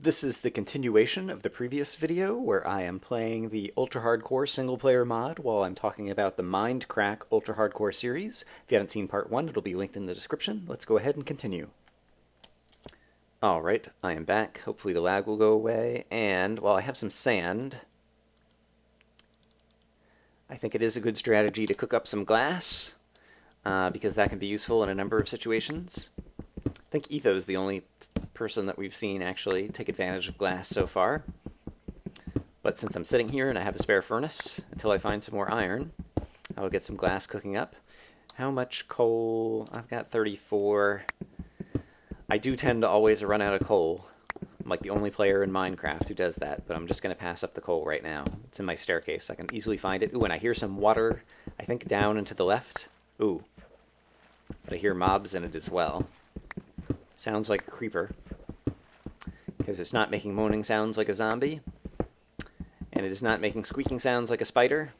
This is the continuation of the previous video where I am playing the Ultra Hardcore single player mod while I'm talking about the Mindcrack Ultra Hardcore series. If you haven't seen part 1, it'll be linked in the description. Let's go ahead and continue. Alright, I am back. Hopefully the lag will go away. And while I have some sand, I think it is a good strategy to cook up some glass because that can be useful in a number of situations. I think Etho's the only person that we've seen actually take advantage of glass so far. But since I'm sitting here and I have a spare furnace, until I find some more iron, I will get some glass cooking up. How much coal? I've got 34. I do tend to always run out of coal. I'm like the only player in Minecraft who does that, but I'm just going to pass up the coal right now. It's in my staircase. I can easily find it. Ooh, and I hear some water, I think down and to the left. Ooh. But I hear mobs in it as well. Sounds like a creeper, because it's not making moaning sounds like a zombie, and it is not making squeaking sounds like a spider,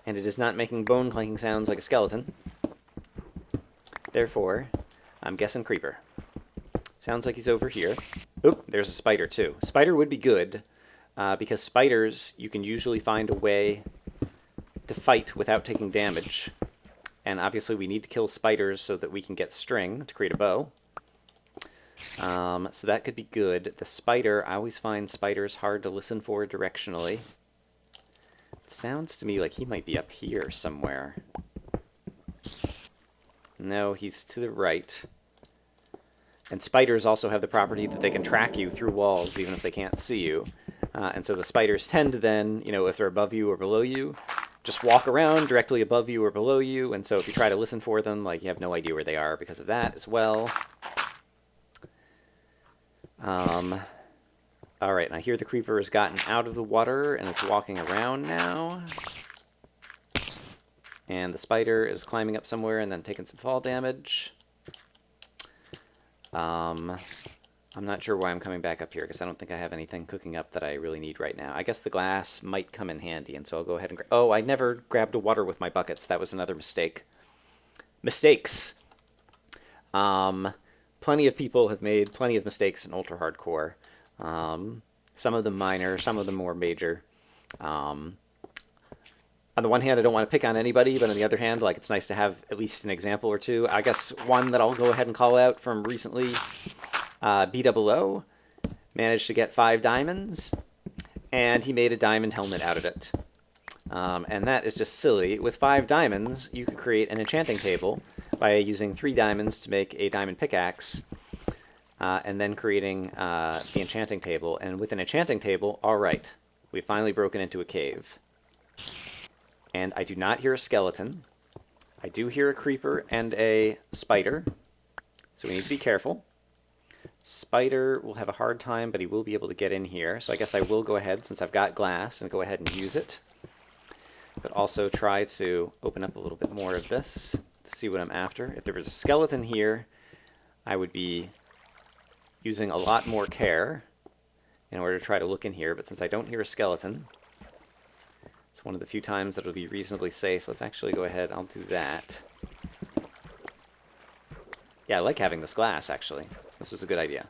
and it is not making bone clanking sounds like a skeleton. Therefore, I'm guessing creeper. Sounds like he's over here. Oop, there's a spider too. Spider would be good, because spiders, you can usually find a way to fight without taking damage, and obviously we need to kill spiders so that we can get string to create a bow. So that could be good. The spider, I always find spiders hard to listen for directionally. It sounds to me like he might be up here somewhere. No, he's to the right. And spiders also have the property that they can track you through walls even if they can't see you. And so the spiders tend to then, if they're above you or below you, just walk around directly above you or below you. And so if you try to listen for them, you have no idea where they are because of that as well. Alright, and I hear the creeper has gotten out of the water and is walking around now. And the spider is climbing up somewhere and then taking some fall damage. I'm not sure why I'm coming back up here, because I don't think I have anything cooking up that I really need right now. I guess the glass might come in handy, and so I'll go ahead and oh, I never grabbed water with my buckets. That was another mistake. Mistakes! Plenty of people have made plenty of mistakes in Ultra Hardcore. Some of them minor, some of them more major. On the one hand, I don't want to pick on anybody, but on the other hand, it's nice to have at least an example or two. I guess one that I'll go ahead and call out from recently, BOO managed to get 5 diamonds, and he made a diamond helmet out of it. And that is just silly. With 5 diamonds, you could create an enchanting table by using 3 diamonds to make a diamond pickaxe, and then creating the enchanting table. And with an enchanting table, alright, we've finally broken into a cave. And I do not hear a skeleton. I do hear a creeper and a spider, so we need to be careful. Spider will have a hard time, but he will be able to get in here. So I guess I will go ahead, since I've got glass, and go ahead and use it. But also try to open up a little bit more of this to see what I'm after. If there was a skeleton here, I would be using a lot more care in order to try to look in here. But since I don't hear a skeleton, it's one of the few times that it'll be reasonably safe. Let's actually go ahead. I'll do that. Yeah, I like having this glass, actually. This was a good idea.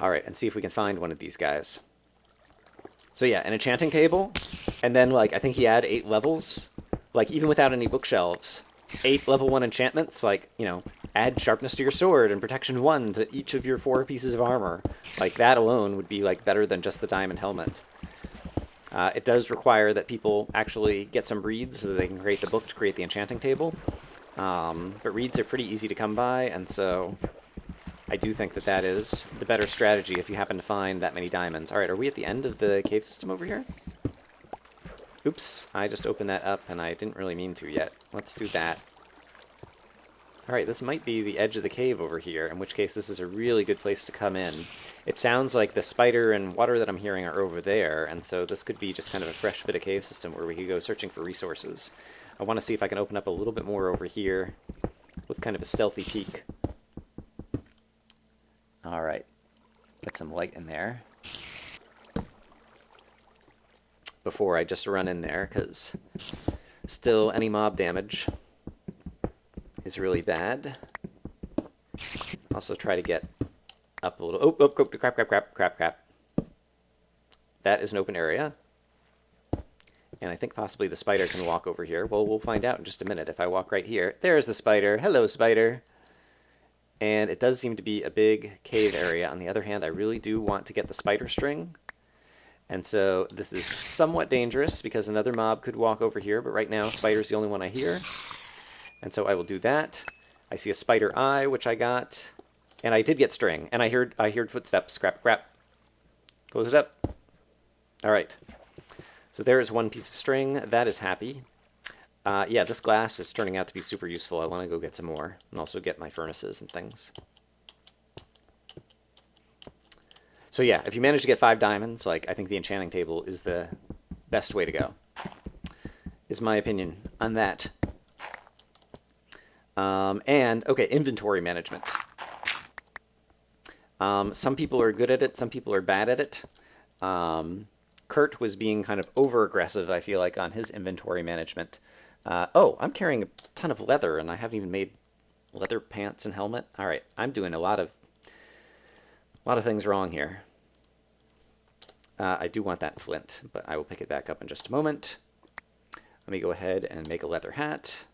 Alright, and see if we can find one of these guys. So yeah, an enchanting table, and then, I think he had 8 levels. Even without any bookshelves. 8 level 1 enchantments, add sharpness to your sword and protection 1 to each of your 4 pieces of armor. That alone would be, better than just the diamond helmet. It does require that people actually get some reeds so that they can create the book to create the enchanting table. But reeds are pretty easy to come by, and so I do think that that is the better strategy if you happen to find that many diamonds. Alright, are we at the end of the cave system over here? Oops, I just opened that up and I didn't really mean to yet. Let's do that. Alright, this might be the edge of the cave over here, in which case this is a really good place to come in. It sounds like the spider and water that I'm hearing are over there, and so this could be just kind of a fresh bit of cave system where we could go searching for resources. I want to see if I can open up a little bit more over here with kind of a stealthy peek. Alright, get some light in there before I just run in there, because still any mob damage is really bad. Also try to get up a little. Oh, oh, crap, crap, crap, crap, crap. That is an open area. And I think possibly the spider can walk over here. Well, we'll find out in just a minute. If I walk right here, there's the spider. Hello, spider. And it does seem to be a big cave area. On the other hand, I really do want to get the spider string. And so this is somewhat dangerous because another mob could walk over here. But right now, spider's the only one I hear. And so I will do that. I see a spider eye, which I got. And I did get string. And I heard footsteps. Crap, crap. Close it up. All right. So there is one piece of string. That is happy. Yeah, this glass is turning out to be super useful. I want to go get some more and also get my furnaces and things. So yeah, if you manage to get 5 diamonds, like I think the enchanting table is the best way to go, is my opinion on that. And okay, inventory management. Some people are good at it, some people are bad at it. Kurt was being kind of over-aggressive, I feel like, on his inventory management. Oh, I'm carrying a ton of leather, and I haven't even made leather pants and helmet. All right, I'm doing a lot of things wrong here. I do want that flint, but I will pick it back up in just a moment. Let me go ahead and make a leather hat.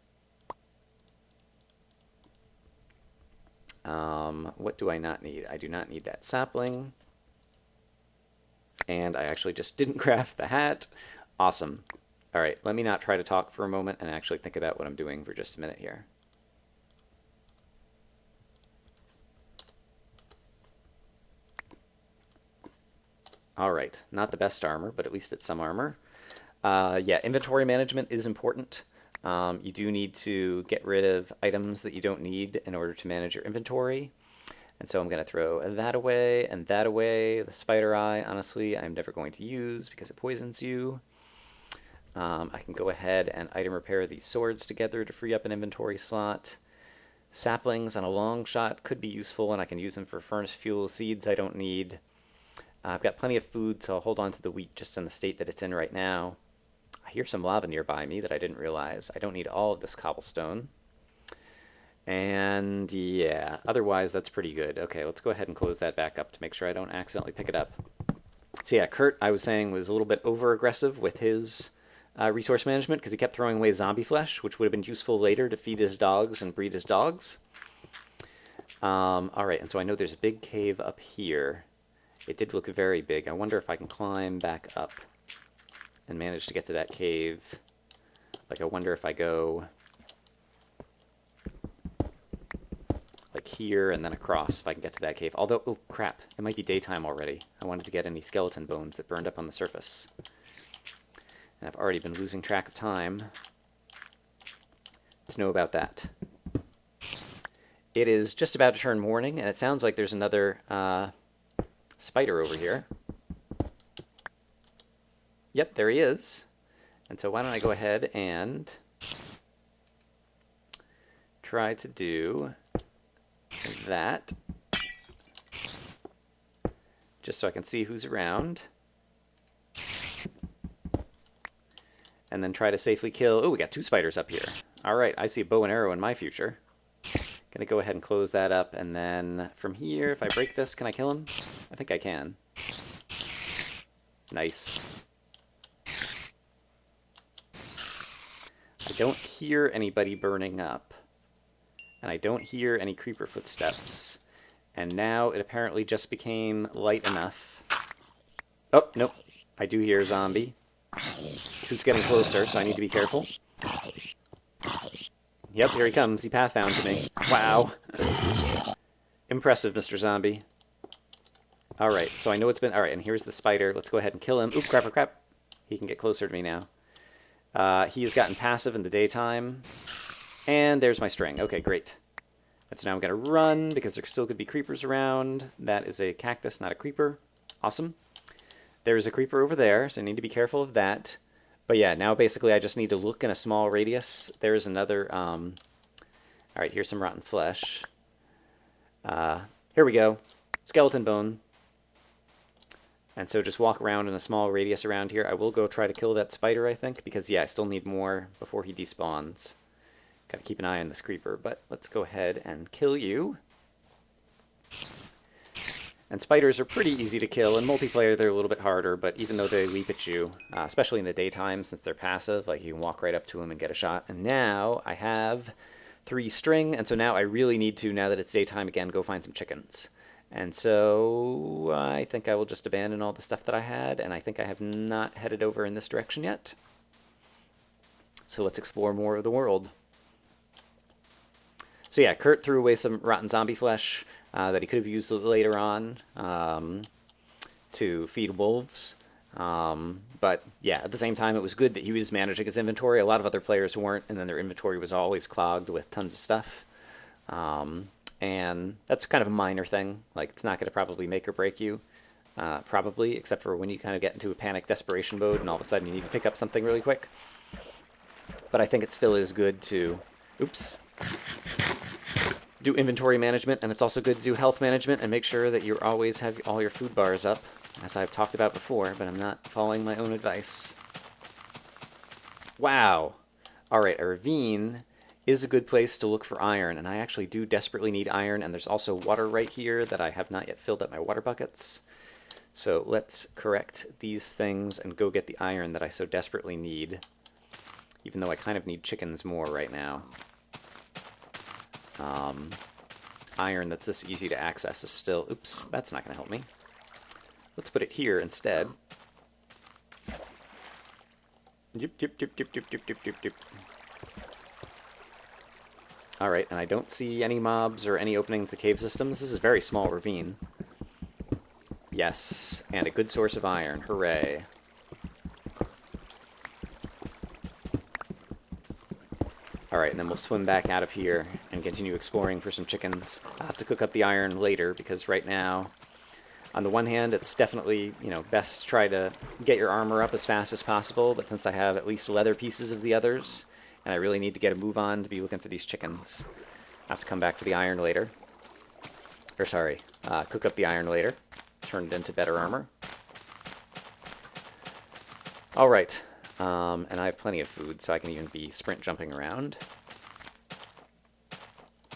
What do I not need? I do not need that sapling. And I actually just didn't craft the hat. Awesome. All right, let me not try to talk for a moment and actually think about what I'm doing for just a minute here. All right, not the best armor, but at least it's some armor. Yeah, inventory management is important. You do need to get rid of items that you don't need in order to manage your inventory. And so I'm going to throw that away and that away. The spider eye, honestly, I'm never going to use because it poisons you. I can go ahead and item repair these swords together to free up an inventory slot. Saplings on a long shot could be useful, and I can use them for furnace fuel. Seeds I don't need. I've got plenty of food, so I'll hold on to the wheat just in the state that it's in right now. I hear some lava nearby me that I didn't realize. I don't need all of this cobblestone. And yeah, otherwise that's pretty good. Okay, let's go ahead and close that back up to make sure I don't accidentally pick it up. So yeah, Kurt, I was saying, was a little bit over-aggressive with his resource management because he kept throwing away zombie flesh, which would have been useful later to feed his dogs and breed his dogs. All right, and so I know there's a big cave up here. It did look very big. I wonder if I can climb back up and manage to get to that cave. Like, I wonder if I go like here and then across, if I can get to that cave. Although, oh crap, it might be daytime already. I wanted to get any skeleton bones that burned up on the surface. And I've already been losing track of time to know about that. It is just about to turn morning, and it sounds like there's another spider over here. Yep, there he is. And so why don't I go ahead and try to do that, just so I can see who's around. And then try to safely kill... Oh, we got 2 spiders up here. All right, I see a bow and arrow in my future. Gonna go ahead and close that up, and then from here, if I break this, can I kill him? I think I can. Nice. I don't hear anybody burning up. And I don't hear any creeper footsteps. And now it apparently just became light enough. Oh, nope. I do hear a zombie. Who's getting closer, so I need to be careful. Yep, here he comes. He pathfound to me. Wow. Impressive, Mr. Zombie. Alright, so I know it's been... Alright, and here's the spider. Let's go ahead and kill him. Oop, crap, crap. He can get closer to me now. He has gotten passive in the daytime. And there's my string. Okay, great. And so now I'm going to run, because there still could be creepers around. That is a cactus, not a creeper. Awesome. There's a creeper over there, so I need to be careful of that. But yeah, now basically I just need to look in a small radius. There's another... Alright, here's some rotten flesh. Here we go. Skeleton bone. And so just walk around in a small radius around here. I will go try to kill that spider, I think, because yeah, I still need more before he despawns. Gotta keep an eye on this creeper, but let's go ahead and kill you. And spiders are pretty easy to kill. In multiplayer, they're a little bit harder, but even though they leap at you, especially in the daytime, since they're passive, like you can walk right up to them and get a shot. And now I have 3 string, and so now I really need to, now that it's daytime again, go find some chickens. And so I think I will just abandon all the stuff that I had, and I think I have not headed over in this direction yet. So let's explore more of the world. So yeah, Kurt threw away some rotten zombie flesh that he could have used later on to feed wolves. But yeah, at the same time, it was good that he was managing his inventory. A lot of other players weren't, and then their inventory was always clogged with tons of stuff. And that's kind of a minor thing. Like, it's not going to probably make or break you, probably, except for when you kind of get into a panic desperation mode and all of a sudden you need to pick up something really quick. But I think it still is good to, do inventory management, and it's also good to do health management and make sure that you always have all your food bars up, as I've talked about before, but I'm not following my own advice. Wow! Alright, a ravine is a good place to look for iron, and I actually do desperately need iron, and there's also water right here that I have not yet filled up my water buckets. So let's correct these things and go get the iron that I so desperately need, even though I kind of need chickens more right now. Iron that's this easy to access is still... Oops, that's not going to help me. Let's put it here instead. Alright, and I don't see any mobs or any openings to cave systems. This is a very small ravine. Yes, and a good source of iron. Hooray. Alright, and then we'll swim back out of here and continue exploring for some chickens. I'll have to cook up the iron later, because right now, on the one hand, it's definitely, best to try to get your armor up as fast as possible, but since I have at least leather pieces of the others, and I really need to get a move on to be looking for these chickens, I have to come back for the iron later. Or sorry, cook up the iron later, turn it into better armor. Alright. And I have plenty of food, so I can even be sprint jumping around.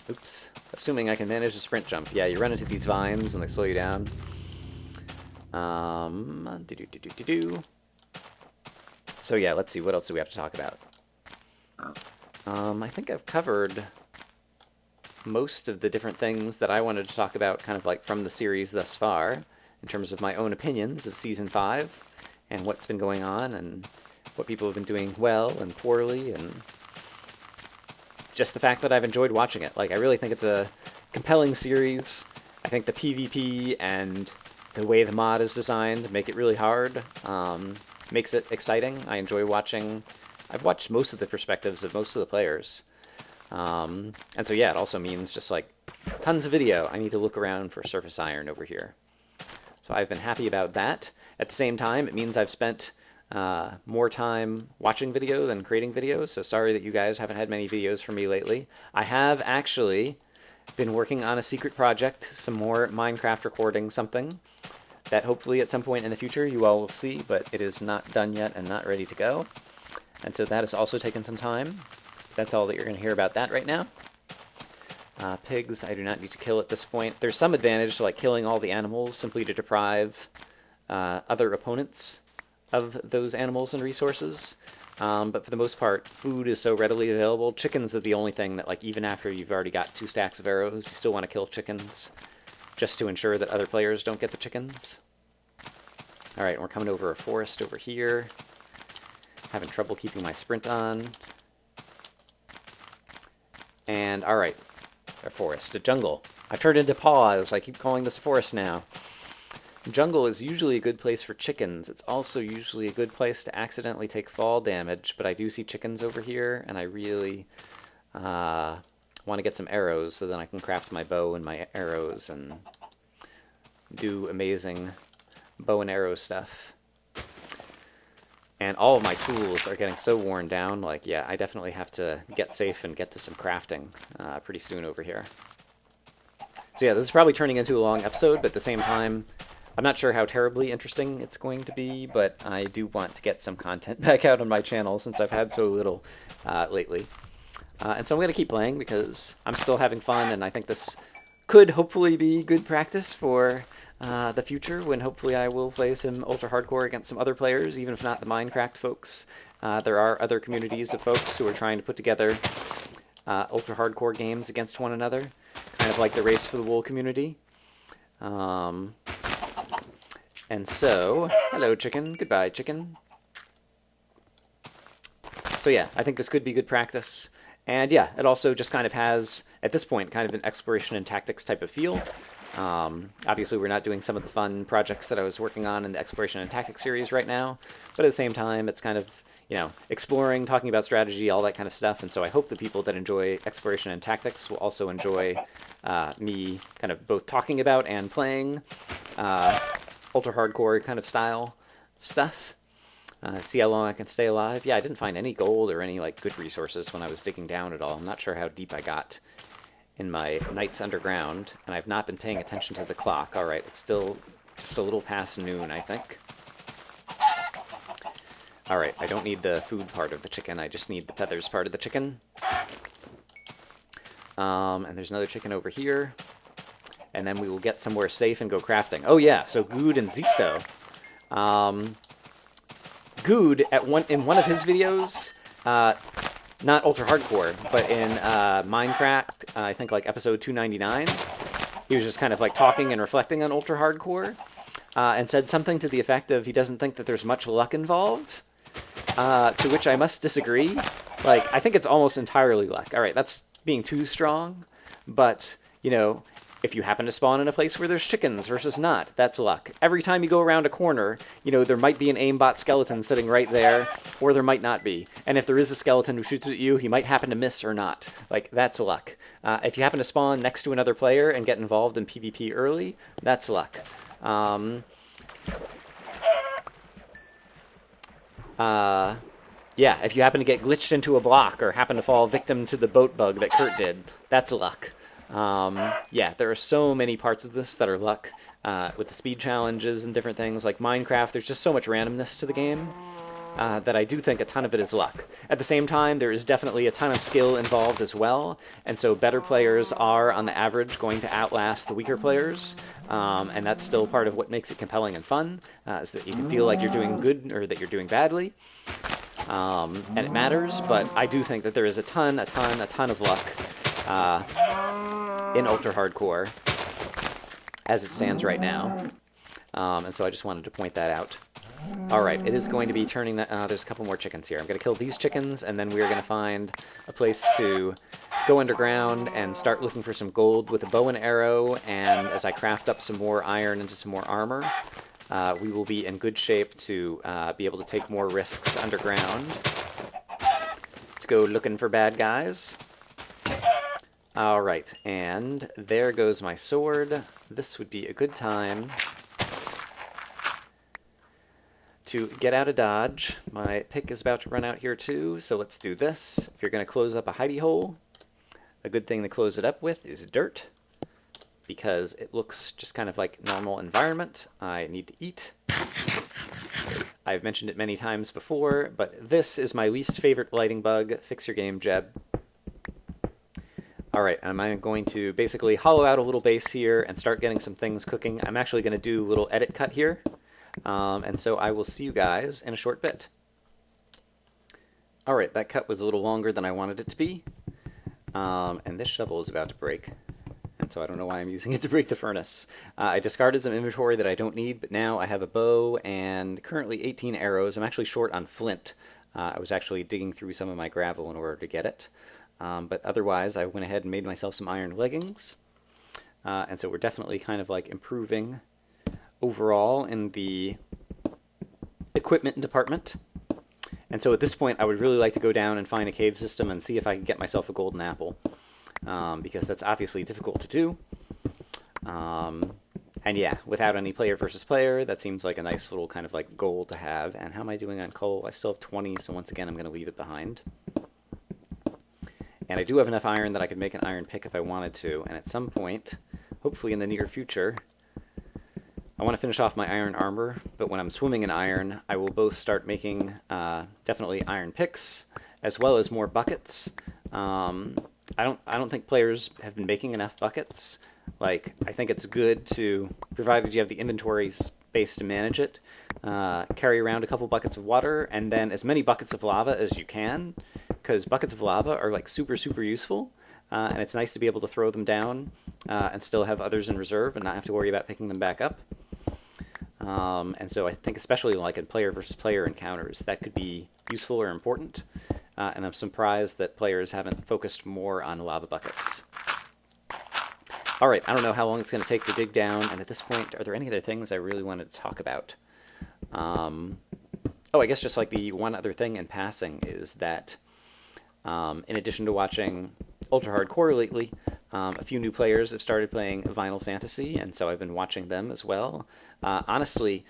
Oops. Assuming I can manage to sprint jump. Yeah, you run into these vines and they slow you down. So yeah, let's see, what else do we have to talk about? I think I've covered most of the different things that I wanted to talk about kind of like from the series thus far, in terms of my own opinions of Season 5, and what's been going on, and what people have been doing well and poorly, and just the fact that I've enjoyed watching it. Like, I really think it's a compelling series. I think the PvP and the way the mod is designed make it really hard, makes it exciting. I enjoy watching. I've watched most of the perspectives of most of the players. And so yeah, it also means just like tons of video. I need to look around for surface iron over here. So I've been happy about that. At the same time, it means I've spent more time watching video than creating videos, so sorry that you guys haven't had many videos from me lately. I have actually been working on a secret project, some more Minecraft recording something, that hopefully at some point in the future you all will see, but it is not done yet and not ready to go. And so that has also taken some time. That's all that you're going to hear about that right now. Pigs, I do not need to kill at this point. There's some advantage to like killing all the animals simply to deprive other opponents of those animals and resources, but for the most part, food is so readily available. Chickens are the only thing that, like, even after you've already got 2 stacks of arrows, you still want to kill chickens, just to ensure that other players don't get the chickens. Alright, we're coming over a forest over here. Having trouble keeping my sprint on. And, alright, a forest, a jungle. I turned into paws, I keep calling this a forest now. Jungle is usually a good place for chickens. It's also usually a good place to accidentally take fall damage, but I do see chickens over here, and I really want to get some arrows so then I can craft my bow and my arrows and do amazing bow and arrow stuff. And all of my tools are getting so worn down, like, yeah, I definitely have to get safe and get to some crafting pretty soon over here. So yeah, this is probably turning into a long episode, but at the same time, I'm not sure how terribly interesting it's going to be, but I do want to get some content back out on my channel since I've had so little lately. And so I'm going to keep playing because I'm still having fun, and I think this could hopefully be good practice for the future, when hopefully I will play some ultra hardcore against some other players, even if not the Mindcrack folks. There are other communities of folks who are trying to put together ultra hardcore games against one another, kind of like the Race for the Wool community. And so, hello chicken, goodbye chicken. So yeah, I think this could be good practice. And yeah, it also just kind of has, at this point, kind of an exploration and tactics type of feel. Obviously, we're not doing some of the fun projects that I was working on in the exploration and tactics series right now, but at the same time, it's kind of, you know, exploring, talking about strategy, all that kind of stuff. And so I hope the people that enjoy exploration and tactics will also enjoy me kind of both talking about and playing ultra hardcore kind of style stuff. See how long I can stay alive. Yeah, I didn't find any gold or any like good resources when I was digging down at all. I'm not sure how deep I got in my nights underground, and I've not been paying attention to the clock. All right, it's still just a little past noon, I think. All right, I don't need the food part of the chicken. I just need the feathers part of the chicken. And there's another chicken over here. And then we will get somewhere safe and go crafting. Oh yeah, so Good and Zisto. Good in one of his videos, not ultra hardcore, but in Mindcrack, I think like episode 299, he was just kind of like talking and reflecting on ultra hardcore, and said something to the effect of he doesn't think that there's much luck involved, to which I must disagree. Like, I think it's almost entirely luck. All right, that's being too strong, but, you know, if you happen to spawn in a place where there's chickens versus not, that's luck. Every time you go around a corner, you know, there might be an aimbot skeleton sitting right there, or there might not be. And if there is a skeleton who shoots at you, he might happen to miss or not. Like, that's luck. If you happen to spawn next to another player and get involved in PvP early, that's luck. Yeah, if you happen to get glitched into a block or happen to fall victim to the boat bug that Kurt did, that's luck. Yeah, there are so many parts of this that are luck, with the speed challenges and different things. Like Minecraft, there's just so much randomness to the game that I do think a ton of it is luck. At the same time, there is definitely a ton of skill involved as well, and so better players are, on the average, going to outlast the weaker players, and that's still part of what makes it compelling and fun, is that you can feel like you're doing good or that you're doing badly. And it matters, but I do think that there is a ton of luck in ultra hardcore as it stands right now, and so I just wanted to point that out. All right, it is going to be turning that. There's a couple more chickens here. I'm going to kill these chickens, and then we are going to find a place to go underground and start looking for some gold with a bow and arrow. And as I craft up some more iron into some more armor, we will be in good shape to be able to take more risks underground to go looking for bad guys. All right, and there goes my sword. This would be a good time to get out of dodge. My pick is about to run out here too, so let's do this. If you're going to close up a hidey hole, a good thing to close it up with is dirt, because it looks just kind of like normal environment. I need to eat. I've mentioned it many times before, but this is my least favorite lighting bug. Fix your game, Jeb. All right, I'm going to basically hollow out a little base here and start getting some things cooking. I'm actually going to do a little edit cut here, and so I will see you guys in a short bit. All right, that cut was a little longer than I wanted it to be, and this shovel is about to break. And so I don't know why I'm using it to break the furnace. I discarded some inventory that I don't need, but now I have a bow and currently 18 arrows. I'm actually short on flint. I was actually digging through some of my gravel in order to get it. But otherwise, I went ahead and made myself some iron leggings. And so we're definitely kind of like improving overall in the equipment department. And so at this point, I would really like to go down and find a cave system and see if I can get myself a golden apple. Because that's obviously difficult to do. And yeah, without any player versus player, that seems like a nice little kind of like goal to have. And how am I doing on coal? I still have 20, so once again, I'm going to leave it behind. And I do have enough iron that I could make an iron pick if I wanted to. And at some point, hopefully in the near future, I want to finish off my iron armor. But when I'm swimming in iron, I will both start making definitely iron picks, as well as more buckets. I don't think players have been making enough buckets. Like, I think it's good to, provided you have the inventory space to manage it, carry around a couple buckets of water and then as many buckets of lava as you can, because buckets of lava are like super, super useful. And it's nice to be able to throw them down and still have others in reserve and not have to worry about picking them back up. And so I think especially like in player versus player encounters, that could be useful or important. And I'm surprised that players haven't focused more on lava buckets. All right, I don't know how long it's going to take to dig down, and at this point, are there any other things I really wanted to talk about? Oh, I guess just like the one other thing in passing is that in addition to watching Ultra Hardcore lately, a few new players have started playing Final Fantasy, and so I've been watching them as well. Honestly,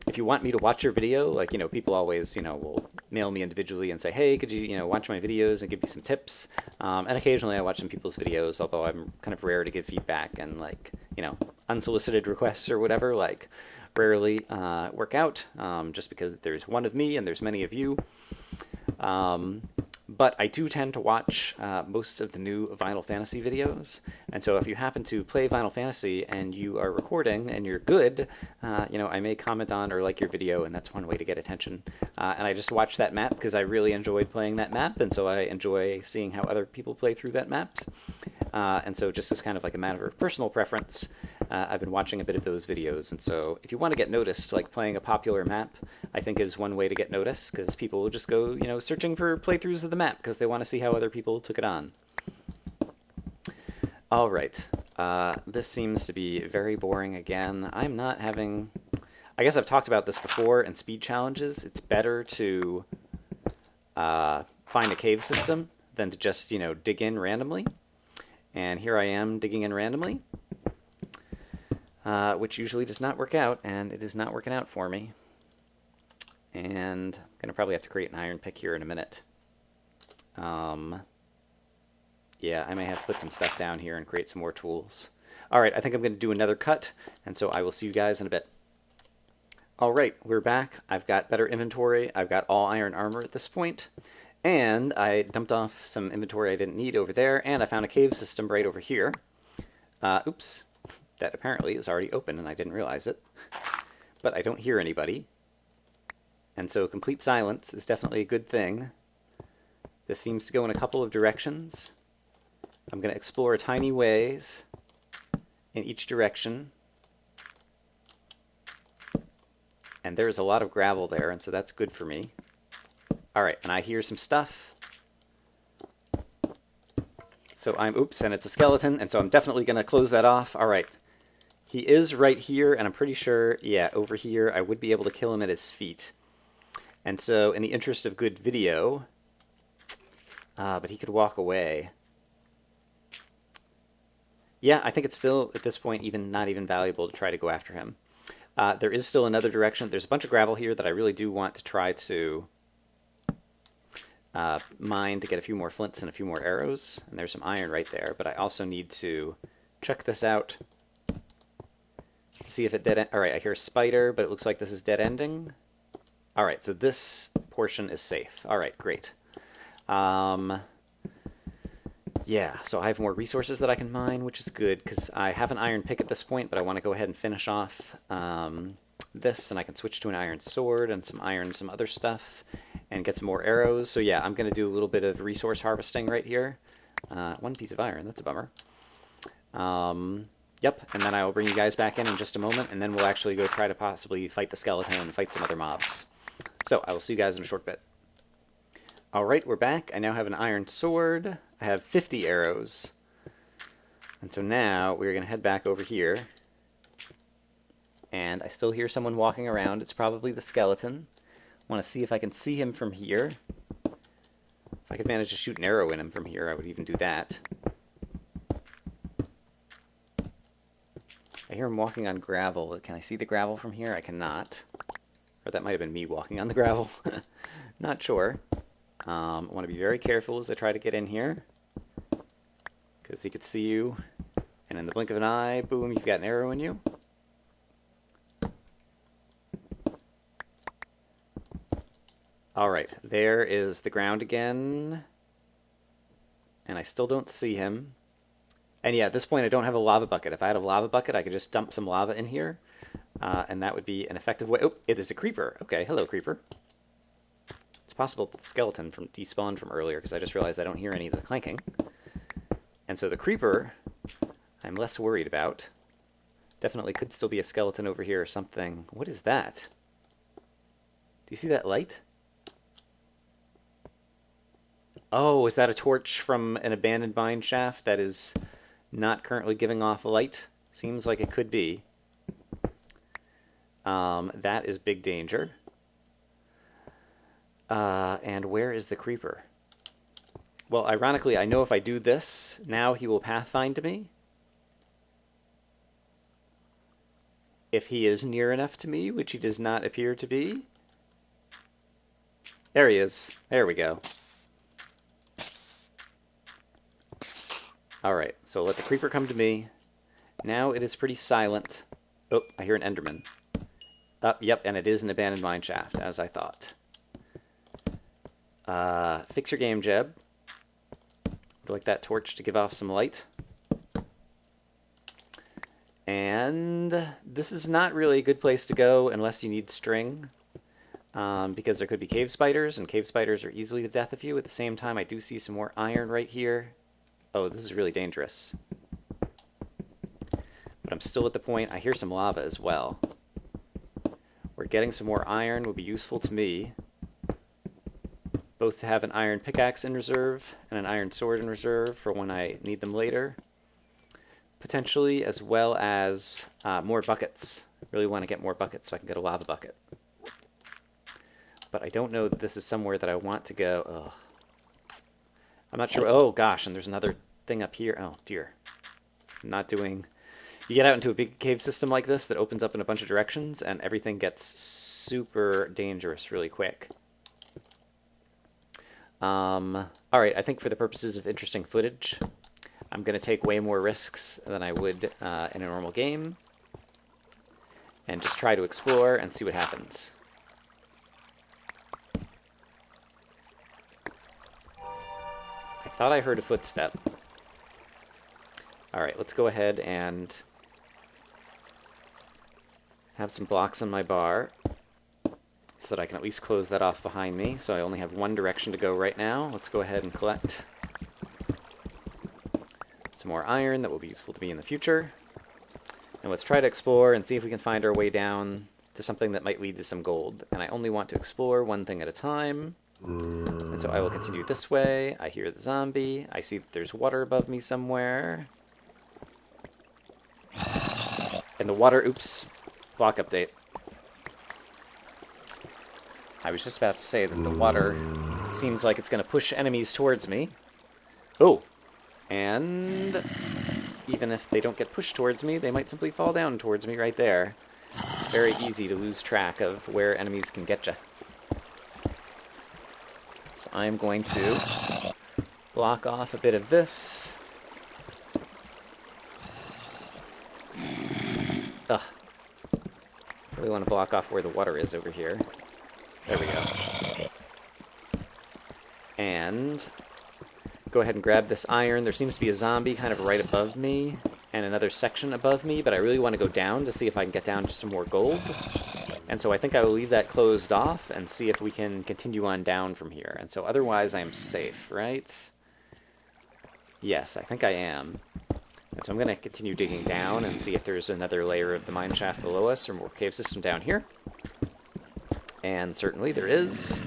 if you want me to watch your video, like, people always, will mail me individually and say, hey, could you, watch my videos and give me some tips? And occasionally I watch some people's videos, although I'm kind of rare to give feedback and, like, unsolicited requests or whatever, like, rarely work out, just because there's one of me and there's many of you. But I do tend to watch most of the new Final Fantasy videos, and so if you happen to play Final Fantasy and you are recording and you're good, I may comment on or like your video, and that's one way to get attention. And I just watched that map because I really enjoyed playing that map, and so I enjoy seeing how other people play through that map. And so just as kind of like a matter of personal preference, I've been watching a bit of those videos. And so if you want to get noticed, like playing a popular map, I think is one way to get noticed, because people will just go, searching for playthroughs of the map because they want to see how other people took it on. All right. This seems to be very boring again. I'm not having... I guess I've talked about this before in speed challenges. It's better to find a cave system than to just, dig in randomly. And here I am digging in randomly, which usually does not work out, and it is not working out for me. And I'm going to probably have to create an iron pick here in a minute. Yeah, I may have to put some stuff down here and create some more tools. All right, I think I'm going to do another cut, and so I will see you guys in a bit. All right, we're back. I've got better inventory. I've got all iron armor at this point. And I dumped off some inventory I didn't need over there, and I found a cave system right over here. Oops, that apparently is already open, and I didn't realize it. But I don't hear anybody. And so complete silence is definitely a good thing. This seems to go in a couple of directions. I'm going to explore tiny ways in each direction. And there's a lot of gravel there, and so that's good for me. All right, and I hear some stuff. So oops, and it's a skeleton, and so I'm definitely going to close that off. All right, he is right here, and I'm pretty sure, yeah, over here, I would be able to kill him at his feet. And so in the interest of good video, but he could walk away. Yeah, I think it's still, at this point, not even valuable to try to go after him. There is still another direction. There's a bunch of gravel here that I really do want to try to mine to get a few more flints and a few more arrows. And there's some iron right there, but I also need to check this out. See if it dead end. All right, I hear a spider, but it looks like this is dead ending. All right, so this portion is safe. All right, great. Yeah, so I have more resources that I can mine, which is good, because I have an iron pick at this point, but I want to go ahead and finish off this, and I can switch to an iron sword and some other stuff, and get some more arrows. So yeah, I'm going to do a little bit of resource harvesting right here. One piece of iron, that's a bummer. Yep, and then I will bring you guys back in just a moment, and then we'll actually go try to possibly fight the skeleton and fight some other mobs. So I will see you guys in a short bit. Alright, we're back. I now have an iron sword. I have 50 arrows. And so now we're going to head back over here. And I still hear someone walking around. It's probably the skeleton. I want to see if I can see him from here. If I could manage to shoot an arrow in him from here, I would even do that. I hear him walking on gravel. Can I see the gravel from here? I cannot. Or that might have been me walking on the gravel. Not sure. I want to be very careful as I try to get in here, because he could see you, and in the blink of an eye, boom, you've got an arrow in you. Alright, there is the ground again, and I still don't see him. And yeah, at this point I don't have a lava bucket. If I had a lava bucket, I could just dump some lava in here, and that would be an effective way. Oh, it is a creeper. Okay, hello, creeper. It's possible that the skeleton despawned from earlier, because I just realized I don't hear any of the clanking. And so the creeper, I'm less worried about. Definitely could still be a skeleton over here or something. What is that? Do you see that light? Oh, is that a torch from an abandoned mine shaft that is not currently giving off light? Seems like it could be. That is big danger. And where is the creeper? Well, ironically, I know if I do this, now he will pathfind me. If he is near enough to me, which he does not appear to be. There he is. There we go. Alright, so let the creeper come to me. Now it is pretty silent. Oh, I hear an Enderman. Yep, and it is an abandoned mine shaft, as I thought. Fix your game, Jeb. Would like that torch to give off some light. And this is not really a good place to go unless you need string, because there could be cave spiders, and cave spiders are easily the death of you. At the same time, I do see some more iron right here. Oh, this is really dangerous. But I'm still at the point, I hear some lava as well. Where getting some more iron would be useful to me. Both to have an iron pickaxe in reserve and an iron sword in reserve for when I need them later. Potentially, as well as more buckets. Really want to get more buckets so I can get a lava bucket. But I don't know that this is somewhere that I want to go. Ugh. I'm not sure. Oh gosh, and there's another thing up here. Oh dear. I'm not doing... You get out into a big cave system like this that opens up in a bunch of directions, and everything gets super dangerous really quick. Alright, I think for the purposes of interesting footage, I'm going to take way more risks than I would in a normal game, and just try to explore and see what happens. I thought I heard a footstep. Alright, let's go ahead and have some blocks on my bar so that I can at least close that off behind me. So I only have one direction to go right now. Let's go ahead and collect some more iron that will be useful to me in the future. And let's try to explore and see if we can find our way down to something that might lead to some gold. And I only want to explore one thing at a time. And so I will continue this way. I hear the zombie. I see that there's water above me somewhere. And the water, oops, block update. I was just about to say that the water seems like it's going to push enemies towards me. Oh, and even if they don't get pushed towards me, they might simply fall down towards me right there. It's very easy to lose track of where enemies can get you. So I'm going to block off a bit of this. Ugh. Really want to block off where the water is over here. There we go. And go ahead and grab this iron. There seems to be a zombie kind of right above me and another section above me, but I really want to go down to see if I can get down to some more gold. And so I think I will leave that closed off and see if we can continue on down from here. And so otherwise I am safe, right? Yes, I think I am. And so I'm going to continue digging down and see if there's another layer of the mine shaft below us or more cave system down here. And certainly there is.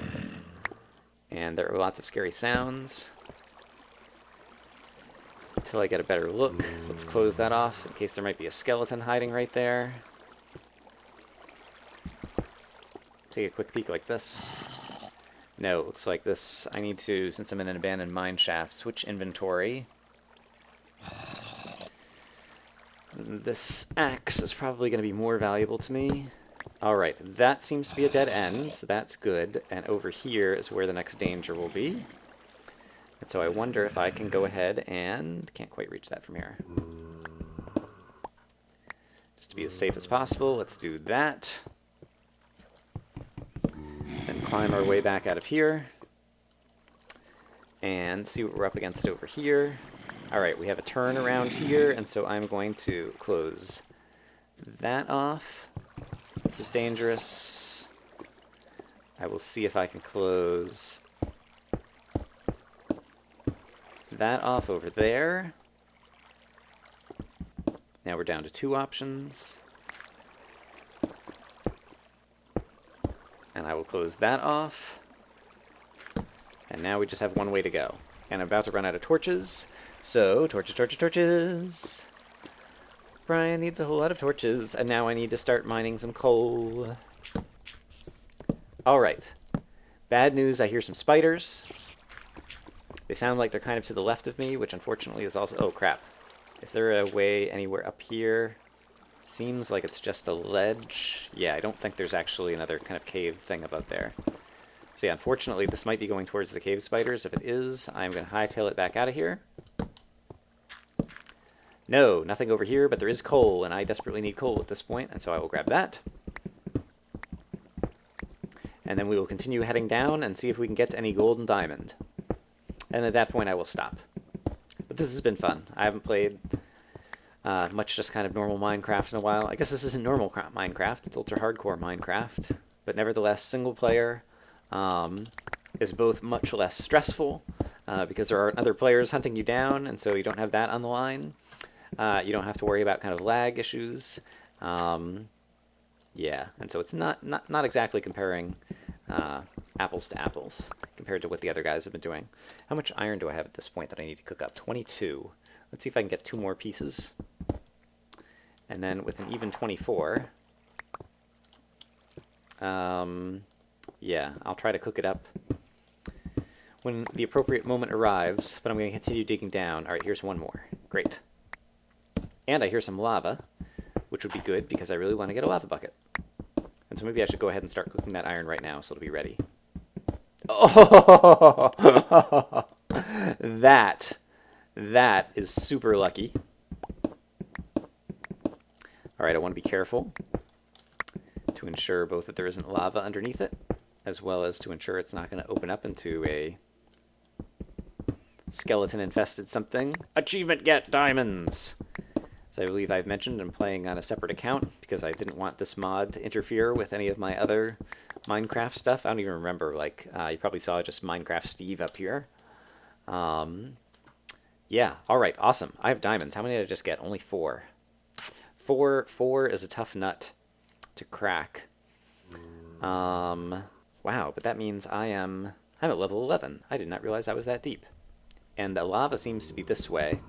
And there are lots of scary sounds. Until I get a better look. Let's close that off in case there might be a skeleton hiding right there. Take a quick peek like this. No, it looks like this. I need to, since I'm in an abandoned mine shaft, switch inventory. This axe is probably going to be more valuable to me. Alright, that seems to be a dead end, so that's good. And over here is where the next danger will be. And so I wonder if I can go ahead and... Can't quite reach that from here. Just to be as safe as possible, let's do that. Then climb our way back out of here. And see what we're up against over here. Alright, we have a turn around here, and so I'm going to close that off. This is dangerous. I will see if I can close that off over there. Now we're down to 2 options. And I will close that off. And now we just have 1 way to go. And I'm about to run out of torches. So, torches, torches, torches. Brian needs a whole lot of torches. And now I need to start mining some coal. Alright. Bad news, I hear some spiders. They sound like they're kind of to the left of me, which unfortunately is also... Oh, crap. Is there a way anywhere up here? Seems like it's just a ledge. Yeah, I don't think there's actually another kind of cave thing above there. So yeah, unfortunately, this might be going towards the cave spiders. If it is, I'm going to hightail it back out of here. No, nothing over here, but there is coal, and I desperately need coal at this point, and so I will grab that. And then we will continue heading down and see if we can get to any gold and diamond. And at that point, I will stop. But this has been fun. I haven't played much just kind of normal Minecraft in a while. I guess this isn't normal Minecraft, it's ultra hardcore Minecraft. But nevertheless, single player is both much less stressful because there aren't other players hunting you down, and so you don't have that on the line. You don't have to worry about kind of lag issues. Yeah, and so it's not exactly comparing apples to apples compared to what the other guys have been doing. How much iron do I have at this point that I need to cook up? 22. Let's see if I can get 2 more pieces. And then with an even 24, yeah, I'll try to cook it up when the appropriate moment arrives, but I'm going to continue digging down. All right, here's 1 more. Great. And I hear some lava, which would be good because I really want to get a lava bucket. And so maybe I should go ahead and start cooking that iron right now so it'll be ready. Oh, that is super lucky. All right, I want to be careful to ensure both that there isn't lava underneath it, as well as to ensure it's not going to open up into a skeleton-infested something. Achievement get diamonds! So I believe I've mentioned I'm playing on a separate account because I didn't want this mod to interfere with any of my other Minecraft stuff. I don't even remember, like, you probably saw just Minecraft Steve up here. Yeah, alright, awesome. I have diamonds. How many did I just get? Only 4. 4 is a tough nut to crack. Wow, but that means I'm at level 11. I did not realize I was that deep. And the lava seems to be this way.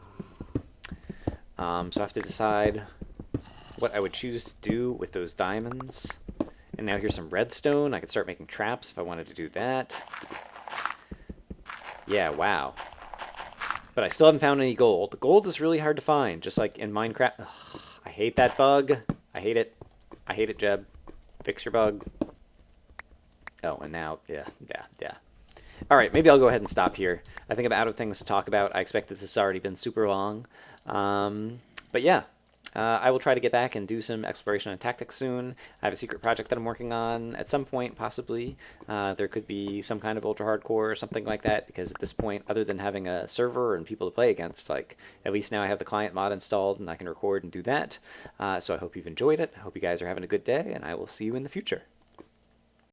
So I have to decide what I would choose to do with those diamonds. And now here's some redstone. I could start making traps if I wanted to do that. Yeah, wow. But I still haven't found any gold. Gold is really hard to find, just like in Minecraft. Ugh, I hate that bug. I hate it. I hate it, Jeb. Fix your bug. Oh, and now, yeah. All right, maybe I'll go ahead and stop here. I think I'm out of things to talk about. I expect that this has already been super long. But yeah, I will try to get back and do some exploration and tactics soon. I have a secret project that I'm working on at some point, possibly. There could be some kind of ultra hardcore or something like that, because at this point, other than having a server and people to play against, like, at least now I have the client mod installed and I can record and do that. So I hope you've enjoyed it. I hope you guys are having a good day, and I will see you in the future.